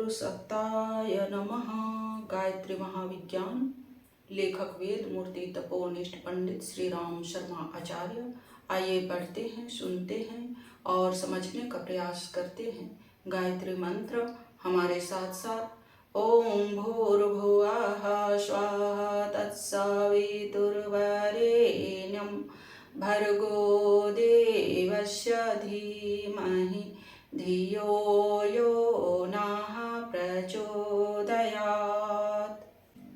पुरुषत्ताय नमः। गायत्री महाविज्ञान। लेखक वेद मूर्ति तपोनिष्ठ पंडित श्री राम शर्मा आचार्य। आइए पढ़ते हैं, सुनते हैं और समझने का प्रयास करते हैं। गायत्री मंत्र हमारे साथ साथ। ओम भूर्भुवः स्वः तत्सवितुर्वरेण्यं भर्गो देवस्य धीमहि धियो यो नः प्रचोदयात्।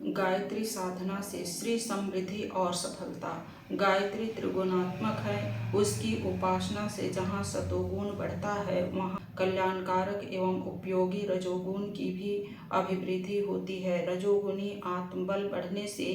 गायत्री साधना से श्री समृद्धि और सफलता। गायत्री त्रिगुणात्मक है। उसकी उपासना से जहाँ सतोगुण बढ़ता है वहाँ कल्याणकारक एवं उपयोगी रजोगुण की भी अभिवृद्धि होती है। रजोगुणी आत्मबल बढ़ने से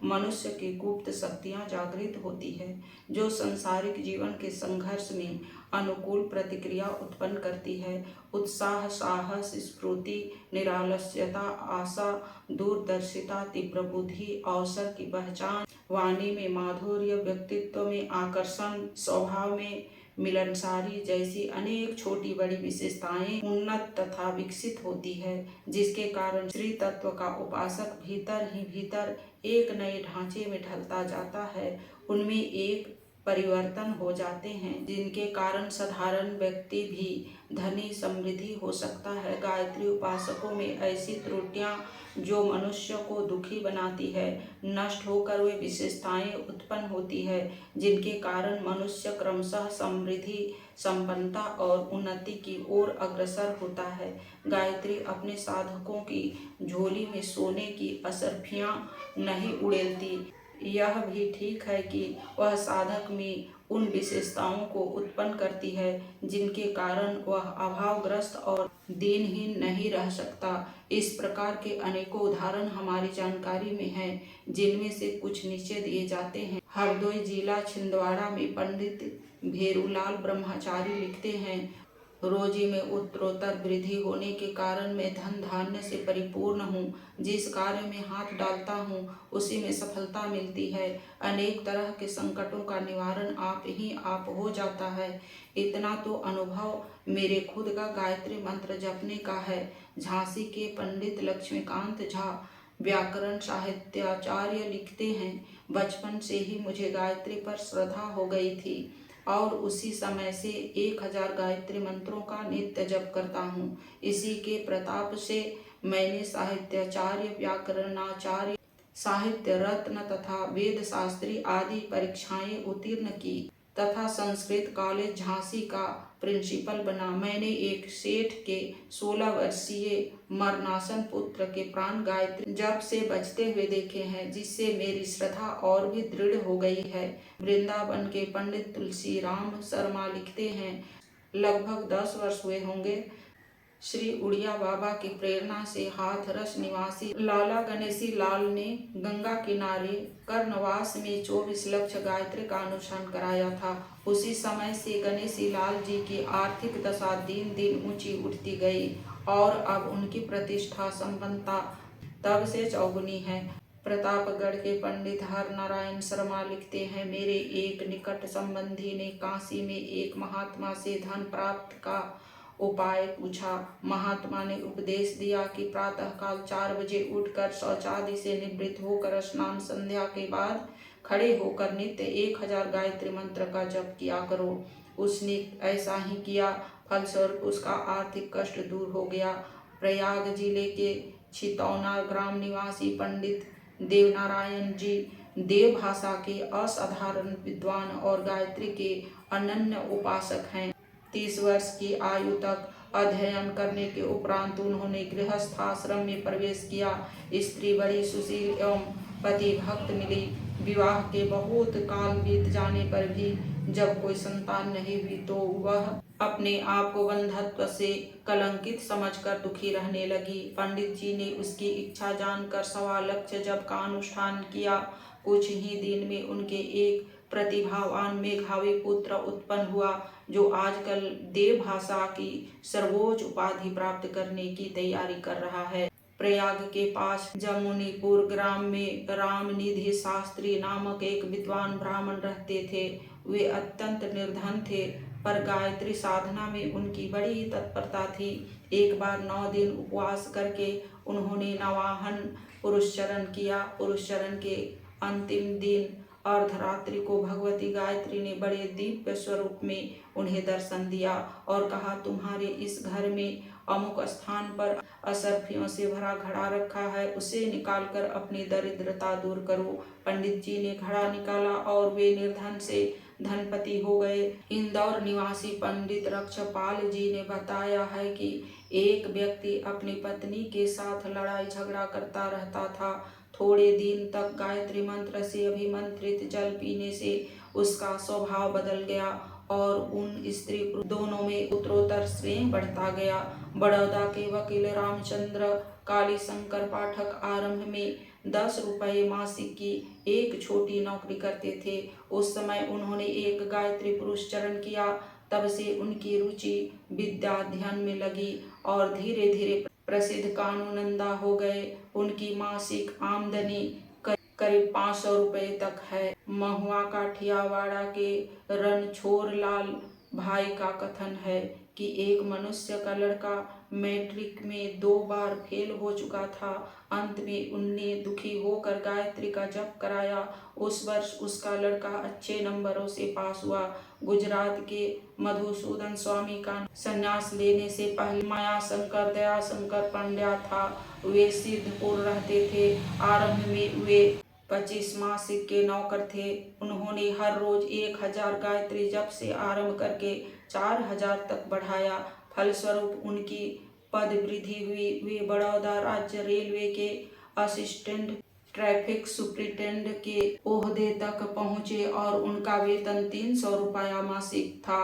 मनुष्य की गुप्त शक्तियाँ जागृत होती है, जो संसारिक जीवन के संघर्ष में अनुकूल प्रतिक्रिया उत्पन्न करती है। उत्साह, साहस, स्फूर्ति, निरालस्यता, आशा, दूरदर्शिता, तीव्र बुद्धि, अवसर की पहचान, वाणी में माधुर्य, व्यक्तित्व में आकर्षण, स्वभाव में मिलनसारी जैसी अनेक छोटी बड़ी विशेषताएं उन्नत तथा विकसित होती है, जिसके कारण श्री तत्व का उपासक भीतर ही भीतर एक नए ढांचे में ढलता जाता है। उनमें एक परिवर्तन हो जाते हैं, जिनके कारण साधारण व्यक्ति भी धनी समृद्धि हो सकता है। गायत्री उपासकों में ऐसी त्रुटियां जो मनुष्य को दुखी बनाती है नष्ट होकर वे विशेषताएं उत्पन्न होती है, जिनके कारण मनुष्य क्रमशः समृद्धि, संपन्नता और उन्नति की ओर अग्रसर होता है। गायत्री अपने साधकों की झोली में सोने की असरफियां नहीं उड़ेलती। यह भी ठीक है कि वह साधक में उन विशेषताओं को उत्पन्न करती है जिनके कारण वह अभावग्रस्त और दीनहीन नहीं रह सकता। इस प्रकार के अनेकों उदाहरण हमारी जानकारी में हैं, जिनमें से कुछ नीचे दिए जाते हैं। हरदोई जिला छिंदवाड़ा में पंडित भेरूलाल ब्रह्मचारी लिखते हैं, रोजी में उत्तरोत्तर वृद्धि होने के कारण मैं धन धान्य से परिपूर्ण हूँ। जिस कार्य में हाथ डालता हूँ उसी में सफलता मिलती है। अनेक तरह के संकटों का निवारण आप ही आप हो जाता है। इतना तो अनुभव मेरे खुद का गायत्री मंत्र जपने का है। झांसी के पंडित लक्ष्मीकांत झा व्याकरण साहित्याचार्य लिखते हैं, बचपन से ही मुझे गायत्री पर श्रद्धा हो गई थी और उसी समय से 1000 गायत्री मंत्रों का नित्य जप करता हूँ। इसी के प्रताप से मैंने साहित्याचार्य, व्याकरणाचार्य, साहित्य रत्न तथा वेद शास्त्री आदि परीक्षाएं उत्तीर्ण की तथा संस्कृत कॉलेज झांसी का प्रिंसिपल बना। मैंने एक सेठ के 16 वर्षीय मरणासन पुत्र के प्राण गायत्री जप से बचते हुए देखे हैं, जिससे मेरी श्रद्धा और भी दृढ़ हो गई है। वृंदावन के पंडित तुलसी राम शर्मा लिखते हैं, लगभग 10 वर्ष हुए होंगे। श्री उड़िया बाबा की प्रेरणा से हाथरस निवासी लाला गणेशी लाल ने गंगा किनारे कर्णवास में 24 लक्ष गायत्री का अनुष्ठान कराया था। उसी समय से गणेशी लाल जी की आर्थिक दशा दिन दिन ऊंची उठती गई और अब उनकी प्रतिष्ठा संपन्नता तब से चौगुनी है। प्रतापगढ़ के पंडित हर नारायण शर्मा लिखते हैं, मेरे एक निकट संबंधी ने काशी में एक महात्मा से धन प्राप्त का उपाय पूछा। महात्मा ने उपदेश दिया कि प्रातःकाल 4 बजे उठकर शौचादि से निवृत्त होकर स्नान संध्या के बाद खड़े होकर नित्य 1000 गायत्री मंत्र का जप किया करो। उसने ऐसा ही किया, फलस्वरूप उसका आर्थिक कष्ट दूर हो गया। प्रयाग जिले के छितौना ग्राम निवासी पंडित देवनारायण जी देव भाषा के असाधारण विद्वान और गायत्री के अनन्य उपासक हैं। 30 वर्ष की आयु तक अध्ययन करने के उपरांत उन्होंने गृहस्थ आश्रम में प्रवेश किया। स्त्री बड़ी सुशील एवं पति भक्त मिली। विवाह के बहुत काल बीत जाने पर भी जब कोई संतान नहीं हुई तो वह अपने आप को बंधत्व से कलंकित समझकर दुखी रहने लगी। पंडित जी ने उसकी इच्छा जानकर 1.25 लक्ष जप का अनुष्ठान किया। कुछ ही दिन में उनके एक प्रतिभावान मेधावी पुत्र उत्पन्न हुआ, जो आजकल देव भाषा की सर्वोच्च उपाधि प्राप्त करने की तैयारी कर रहा है। प्रयाग के पास जमुनीपुर ग्राम में रामनिधि शास्त्री नामक एक विद्वान ब्राह्मण रहते थे। वे अत्यंत निर्धन थे, पर गायत्री साधना में उनकी बड़ी तत्परता थी। एक बार 9 दिन उपवास करके उन्होंने नवाहन पुरुषचरण किया। पुरुषचरण के अंतिम दिन अर्धरात्रि को भगवती गायत्री ने बड़े दिव्य स्वरूप में उन्हें दर्शन दिया और कहा, तुम्हारे इस घर में अमुक स्थान पर असरफियों से भरा घड़ा रखा है, उसे निकालकर अपनी दरिद्रता दूर करो। पंडित जी ने घड़ा निकाला और वे निर्धन से धनपति हो गए। इंदौर निवासी पंडित रक्षपाल जी ने बताया है कि एक व्यक्ति अपनी पत्नी के साथ लड़ाई झगड़ा करता रहता था। थोड़े दिन तक गायत्री मंत्र से अभिमंत्रित जल पीने से उसका स्वभाव बदल गया और उन स्त्री दोनों में उत्तरोत्तर स्नेह बढ़ता गया। बड़ौदा के वकील रामचंद्र कालीशंकर पाठक आरंभ में 10 रुपये मासिक की एक छोटी नौकरी करते थे। उस समय उन्होंने एक गायत्री पुरुषचरण किया। तब से उनकी रुचि विद्याध्ययन में लगी और धीरे धीरे प्रसिद्ध कानूनंदा हो गए। उनकी मासिक आमदनी करीब 500 रुपये तक है। महुआ काठियावाड़ा के रणछोड़ लाल भाई का कथन है कि एक मनुष्य का लड़का मैट्रिक में 2 बार फेल हो चुका था। अंत में उनने दुखी होकर गायत्री का जप कराया। उस वर्ष उसका लड़का अच्छे नंबरों से पास हुआ। गुजरात के मधुसूदन स्वामी का संन्यास लेने से पहले मायाशंकर दयाशंकर पंड्या था। वे सिद्धपुर रहते थे। आरंभ में वे 25 मासिक के नौकर थे। उन्होंने हर रोज 1000 गायत्री जप से आरंभ करके 4000 तक बढ़ाया। फलस्वरूप उनकी पद वृद्धि हुई। वे बड़ौदा राज्य रेलवे के असिस्टेंट ट्रैफिक सुपरिटेंडेंट के ओहदे तक पहुंचे और उनका वेतन 300 रुपया मासिक था।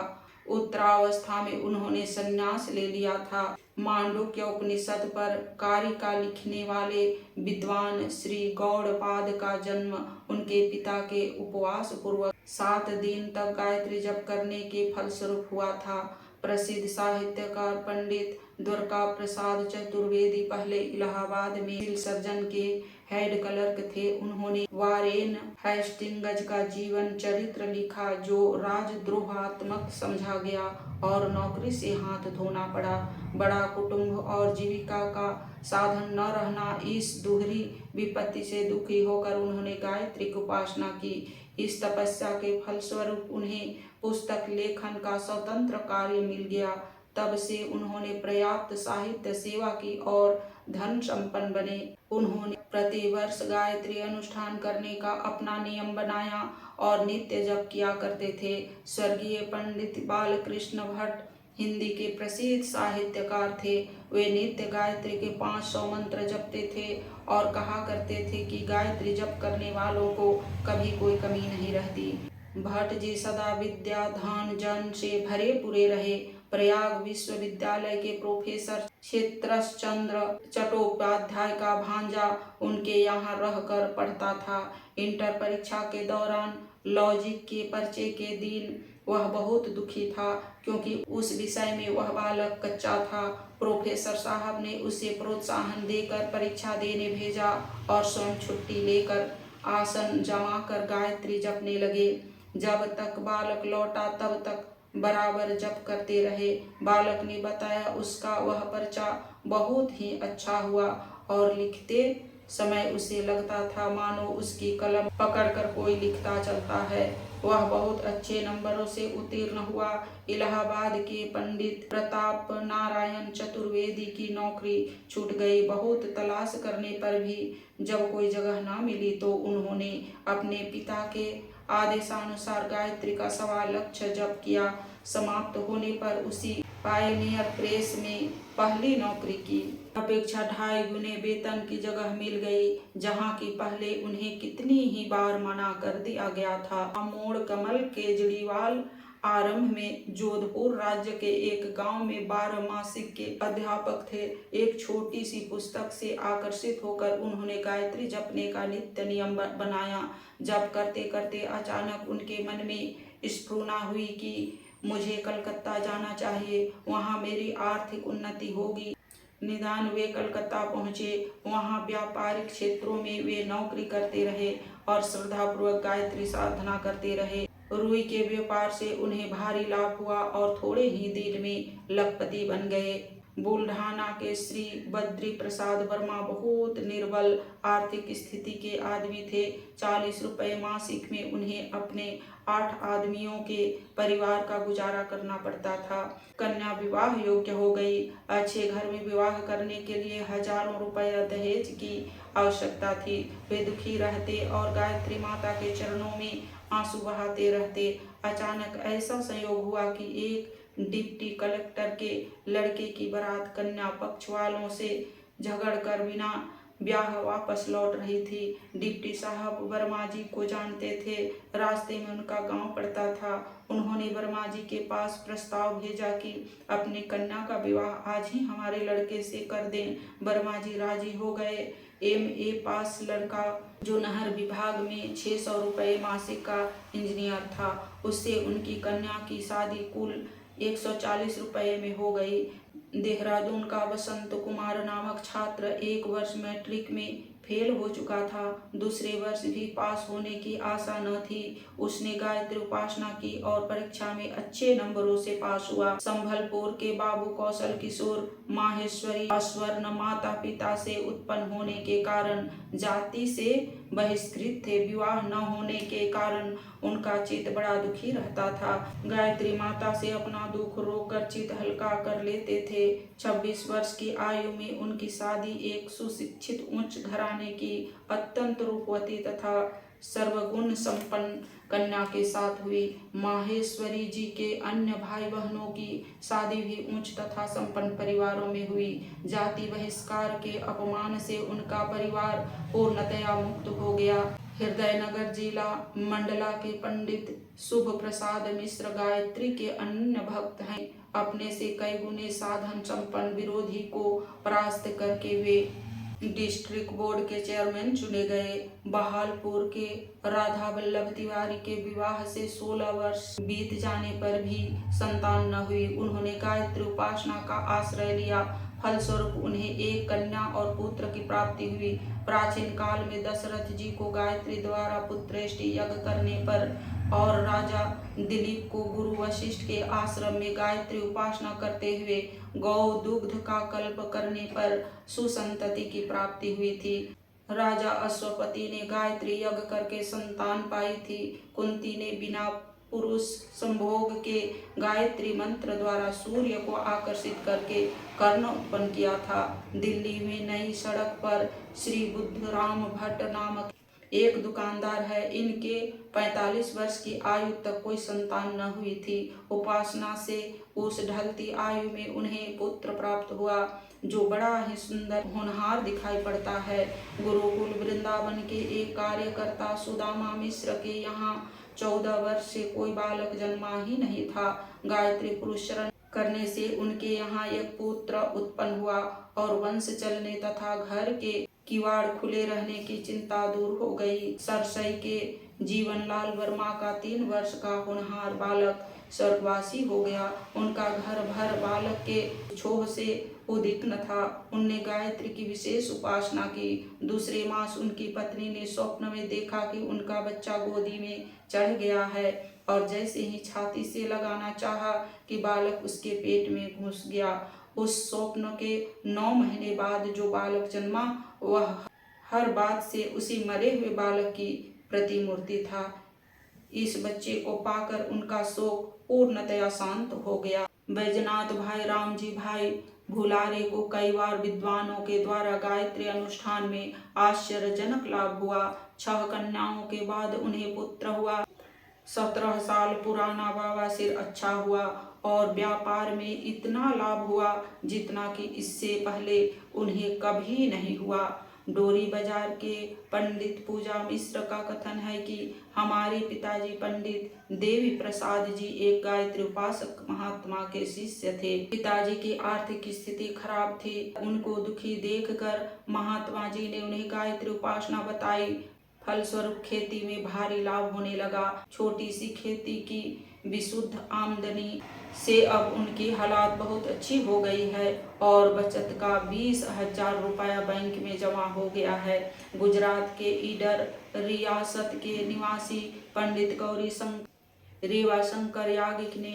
उत्तरावस्था में उन्होंने संन्यास ले लिया था। मांडुक्य उपनिषद पर कारिका लिखने वाले विद्वान श्री गौड़पाद का जन्म उनके पिता के उपवास पूर्वक 7 दिन तक गायत्री जप करने के फलस्वरूप हुआ था। प्रसिद्ध साहित्यकार पंडित द्वारका प्रसाद चतुर्वेदी पहले इलाहाबाद में सिविल सर्जन के हेड क्लर्क थे। उन्होंने वारेन हेस्टिंग्स का जीवन चरित्र लिखा जो राजद्रोहात्मक समझा गया और नौकरी से हाथ धोना पड़ा। बड़ा कुटुंब और जीविका का साधन न रहना, इस दुहरी विपत्ति से दुखी होकर उन्होंने गायत्री की उपासना की। इस तपस्या के फलस्वरूप उन्हें पुस्तक लेखन का स्वतंत्र कार्य मिल गया। तब से उन्होंने पर्याप्त साहित्य सेवा की और धन संपन्न बने। उन्होंने प्रतिवर्ष गायत्री अनुष्ठान करने का अपना नियम बनाया और नित्य जप किया करते थे। स्वर्गीय पंडित बालकृष्ण भट्ट हिंदी के प्रसिद्ध साहित्यकार थे। वे नित्य गायत्री के 500 मंत्र जपते थे और कहा करते थे कि गायत्री जप करने वालों को कभी कोई कमी नहीं रहती। भट्ट जी सदा विद्या धन जन से भरे पूरे रहे। प्रयाग विश्वविद्यालय के प्रोफेसर क्षेत्रचंद्र चट्टोपाध्याय का भांजा उनके यहाँ रहकर पढ़ता था। इंटर परीक्षा के दौरान लॉजिक के पर्चे के दिन वह बहुत दुखी था क्योंकि उस विषय में वह बालक कच्चा था। प्रोफेसर साहब ने उसे प्रोत्साहन देकर परीक्षा देने भेजा और स्वयं छुट्टी लेकर आसन जमाकर गायत्री जपने लगे। जब तक बालक लौटा तब तक बराबर जप करते रहे। बालक ने बताया उसका वह पर्चा बहुत ही अच्छा हुआ और लिखते समय उसे लगता था मानो उसकी कलम पकड़कर कोई लिखता चलता है। वह बहुत अच्छे नंबरों से उत्तीर्ण हुआ। इलाहाबाद के पंडित प्रताप नारायण चतुर्वेदी की नौकरी छूट गई। बहुत तलाश करने पर भी जब कोई जगह न मिली तो उन्होंने अपने पिता के आदेशानुसार गायत्री का 1.25 लक्ष जप किया। समाप्त होने पर उसी पायनियर प्रेस में पहली नौकरी की अपेक्षा 2.5 गुने वेतन की जगह मिल गई, जहां की पहले उन्हें कितनी ही बार मना कर दिया गया था। मोड़ कमल केजरीवाल आरंभ में जोधपुर राज्य के एक गांव में 12 मासिक के अध्यापक थे। एक छोटी सी पुस्तक से आकर्षित होकर उन्होंने गायत्री जपने का नित्य नियम बनाया। जप करते करते अचानक उनके मन में स्फुरणा हुई कि मुझे कलकत्ता जाना चाहिए, वहाँ मेरी आर्थिक उन्नति होगी। निदान वे कलकत्ता पहुँचे। वहाँ व्यापारिक क्षेत्रों में वे नौकरी करते रहे और श्रद्धापूर्वक गायत्री साधना करते रहे। रुई के व्यापार से उन्हें भारी लाभ हुआ और थोड़े ही दिन में लखपति बन गए। बुल्ढाना के श्री बद्री प्रसाद वर्मा बहुत निर्बल आर्थिक स्थिति के आदमी थे। 40 रुपये मासिक में उन्हें अपने 8 आदमियों के परिवार का गुजारा करना पड़ता था। कन्या विवाह योग्य हो गई। अच्छे घर में विवाह करने के लिए हजारों रुपये दहेज की आवश्यकता थी। वे दुखी रहते और गायत्री माता के चरणों में आंसू बहाते रहते। अचानक ऐसा संयोग हुआ कि एक डिप्टी कलेक्टर के लड़के की बारात कन्या पक्ष वालों से झगड़कर बिना ब्याह वापस लौट रही थी। डिप्टी साहब वर्मा जी को जानते थे। रास्ते में उनका गांव पड़ता था। उन्होंने वर्मा जी के पास प्रस्ताव भेजा कि अपनी कन्या का विवाह आज ही हमारे लड़के से कर दें। वर्मा जी राजी हो गए। MA पास लड़का जो नहर विभाग में 600 रुपये मासिक का इंजीनियर था, उससे उनकी कन्या की शादी कुल 140 रुपये में हो गई। देहरादून का वसंत कुमार नामक छात्र एक वर्ष मैट्रिक में फेल हो चुका था। दूसरे वर्ष भी पास होने की आशा न थी। उसने गायत्री उपासना की और परीक्षा में अच्छे नंबरों से पास हुआ। संभलपुर के बाबू कौशल किशोर माहेश्वरी अस्वर्ण माता पिता से उत्पन्न होने के कारण जाति से बहिष्कृत थे। विवाह न होने के कारण उनका चित्त बड़ा दुखी रहता था। गायत्री माता से अपना दुख रोकर चित्त हल्का कर लेते थे। 26 वर्ष की आयु में उनकी शादी एक सुशिक्षित उच्च घराने की अत्यंत रूपवती तथा सर्वगुण संपन्न कन्या के साथ हुई। माहेश्वरी जी के अन्य भाई बहनों की शादी भी उच्च तथा संपन्न परिवारों में हुई। जाति बहिष्कार के अपमान से उनका परिवार पूर्णतया मुक्त हो गया। हृदयनगर जिला मंडला के पंडित शुभ प्रसाद मिश्र गायत्री के अनन्य भक्त हैं। अपने से कई गुने साधन संपन्न विरोधी को परास्त करके वे डिस्ट्रिक्ट बोर्ड के चेयरमैन चुने गए। बहालपुर के राधा वल्लभ तिवारी के विवाह से 16 वर्ष बीत जाने पर भी संतान न हुई। उन्होंने गायत्री उपासना का आश्रय लिया। फलस्वरूप उन्हें एक कन्या और पुत्र की प्राप्ति हुई। प्राचीन काल में दशरथ जी को गायत्री द्वारा पुत्रेष्टि यज्ञ करने पर और राजा दिलीप को गुरु वशिष्ठ के आश्रम में गायत्री उपासना करते हुए गौ दुग्ध का कल्प करने पर सुसंतति की प्राप्ति हुई थी। राजा अश्वपति ने गायत्री यज्ञ करके संतान पाई थी। कुंती ने बिना पुरुष संभोग के गायत्री मंत्र द्वारा सूर्य को आकर्षित करके कर्ण उत्पन्न किया था। दिल्ली में नई सड़क पर श्री बुद्धराम भट्ट नामक एक दुकानदार है। इनके 45 वर्ष की आयु तक कोई संतान न हुई थी। उपासना से उस ढलती आयु में उन्हें पुत्र प्राप्त हुआ जो बड़ा ही सुंदर होनहार दिखाई पड़ता है। गुरुकुल वृंदावन के एक कार्यकर्ता सुदामा मिश्र के यहाँ 14 वर्ष से कोई बालक जन्मा ही नहीं था। गायत्री पुरुषरण करने से उनके यहाँ एक पुत्र उत्पन्न हुआ और वंश चलने तथा घर के किवाड़ खुले रहने की चिंता दूर हो गई। सरसई के जीवनलाल वर्मा का 3 वर्ष का होनहार बालक स्वर्गवासी हो गया। उनका घर भर बालक के छोह से उद्विग्न था। उनने गायत्री की विशेष उपासना की। दूसरे मास उनकी पत्नी ने स्वप्न में देखा कि उनका बच्चा गोदी में चढ़ गया है और जैसे ही छाती से लगाना चाहा कि बालक उसके पेट में घुस गया। उस स्वप्न के 9 महीने बाद जो बालक जन्मा वह हर बात से उसी मरे हुए बालक की प्रतिमूर्ति था। इस बच्चे को पाकर उनका शोक पूर्णतया शांत हो गया। बैजनाथ भाई रामजी भाई भुलारे को कई बार विद्वानों के द्वारा गायत्री अनुष्ठान में आश्चर्यजनक लाभ हुआ। 6 कन्याओं के बाद उन्हें पुत्र हुआ। 17 साल पुराना बाबा सिर अच्छा हुआ और व्यापार में इतना लाभ हुआ जितना कि इससे पहले उन्हें कभी नहीं हुआ। डोरी बाजार के पंडित पूजा मिश्र का कथन है कि हमारे पिताजी पंडित देवी प्रसाद जी एक गायत्री उपासक महात्मा के शिष्य थे। पिताजी की आर्थिक स्थिति खराब थी। उनको दुखी देखकर महात्मा जी ने उन्हें गायत्री उपासना बताई। फलस्वरूप खेती में भारी लाभ होने लगा। छोटी सी खेती की विशुद्ध आमदनी से अब उनकी हालात बहुत अच्छी हो गई है और बचत का 20,000 रुपया बैंक में जमा हो गया है। गुजरात के ईडर रियासत के निवासी पंडित गौरी रेवाशंकर याज्ञिक ने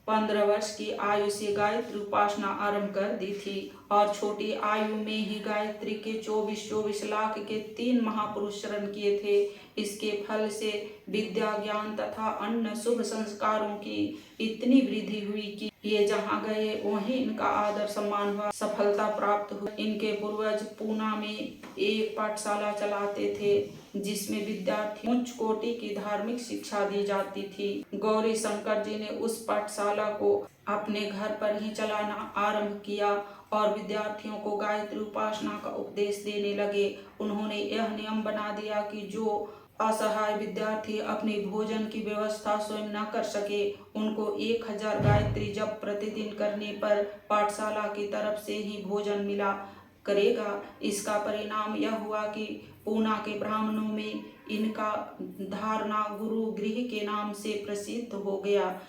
15 वर्ष की आयु से गायत्री उपासना आरंभ कर दी थी और छोटी आयु में ही गायत्री के 24 लाख के 3 महापुरुष शरण किए थे। इसके फल से विद्या, ज्ञान तथा अन्य शुभ संस्कारों की इतनी वृद्धि हुई कि ये जहाँ गए वहीं इनका आदर सम्मान हुआ, सफलता प्राप्त हुई। इनके पूर्वज पूना में एक पाठशाला चलाते थे जिसमें विद्यार्थी उच्च कोटि की धार्मिक शिक्षा दी जाती थी। गौरी शंकर जी ने उस पाठशाला को अपने घर पर ही चलाना आरंभ किया और विद्यार्थियों को गायत्री उपासना का उपदेश देने लगे। उन्होंने यह नियम बना दिया कि जो असहाय विद्यार्थी अपने भोजन की व्यवस्था स्वयं न कर सके, उनको 1000 गायत्री जप प्रतिदिन करने पर पाठशाला की तरफ से ही भोजन मिला करेगा। इसका परिणाम यह हुआ कि पूना के ब्राह्मणों में इनका धारणा गुरु गृह के नाम से प्रसिद्ध हो गया।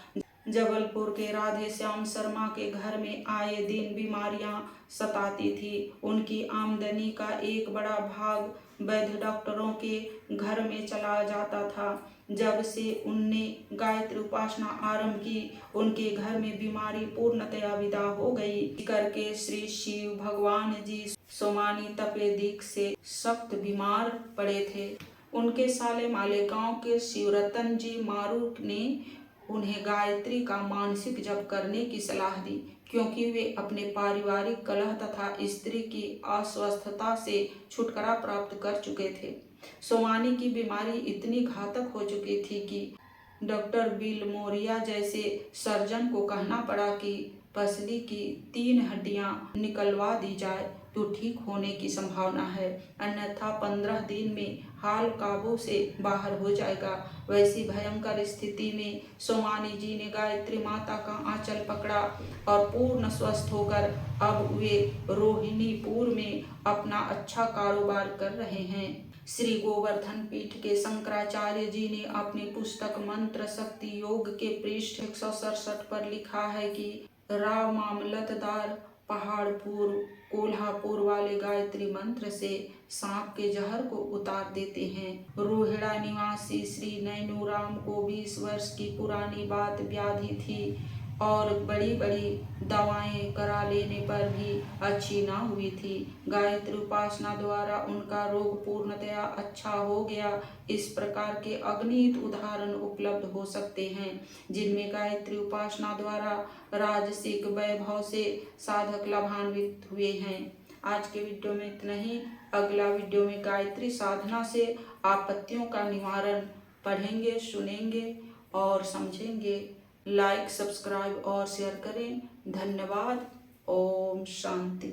जबलपुर के राधे श्याम शर्मा के घर में आए दिन बीमारियां सताती थी। उनकी आमदनी का एक बड़ा भाग वैद्य डॉक्टरों के घर में चला जाता था। जब से उनने गायत्री उपासना आरंभ की, उनके घर में बीमारी पूर्णतया विदा हो गई। करके श्री शिव भगवान जी सोमानी तपेदिक से सख्त बीमार पड़े थे। उनके साले माले गांव के शिवरतन जी मारू ने उन्हें गायत्री का मानसिक जप करने की सलाह दी, क्योंकि वे अपने पारिवारिक कलह तथा स्त्री की अस्वस्थता से छुटकारा प्राप्त कर चुके थे। सोमानी की बीमारी इतनी घातक हो चुकी थी कि डॉक्टर बिल मोरिया जैसे सर्जन को कहना पड़ा कि पसली की 3 हड्डियां निकलवा दी जाए तो ठीक होने की संभावना है, अन्यथा 15 दिन में हाल काबू से बाहर हो जाएगा। वैसी भयंकर स्थिति में सोमानी जी ने गायत्री माता का आंचल पकड़ा और पूर्ण स्वस्थ होकर अब वे रोहिणीपुर में अपना अच्छा कारोबार कर रहे हैं। श्री गोवर्धन पीठ के शंकराचार्य जी ने अपनी पुस्तक मंत्र शक्ति योग के पृष्ठ 167 पर लिखा है कि राव मामलतदार पहाड़पुर कोल्हापुर वाले गायत्री मंत्र से सांप के जहर को उतार देते हैं। रोहिड़ा निवासी श्री नैनूराम को 20 वर्ष की पुरानी बात व्याधि थी और बड़ी बड़ी दवाएं करा लेने पर भी अच्छी ना हुई थी। गायत्री उपासना द्वारा उनका रोग पूर्णतया अच्छा हो गया। इस प्रकार के अगणित उदाहरण उपलब्ध हो सकते हैं जिनमें गायत्री उपासना द्वारा राजसिक वैभव से साधक लाभान्वित हुए हैं। आज के वीडियो में इतना ही। अगला वीडियो में गायत्री साधना से आपत्तियों का निवारण पढ़ेंगे, सुनेंगे और समझेंगे। लाइक, सब्सक्राइब और शेयर करें। धन्यवाद। ओम शांति।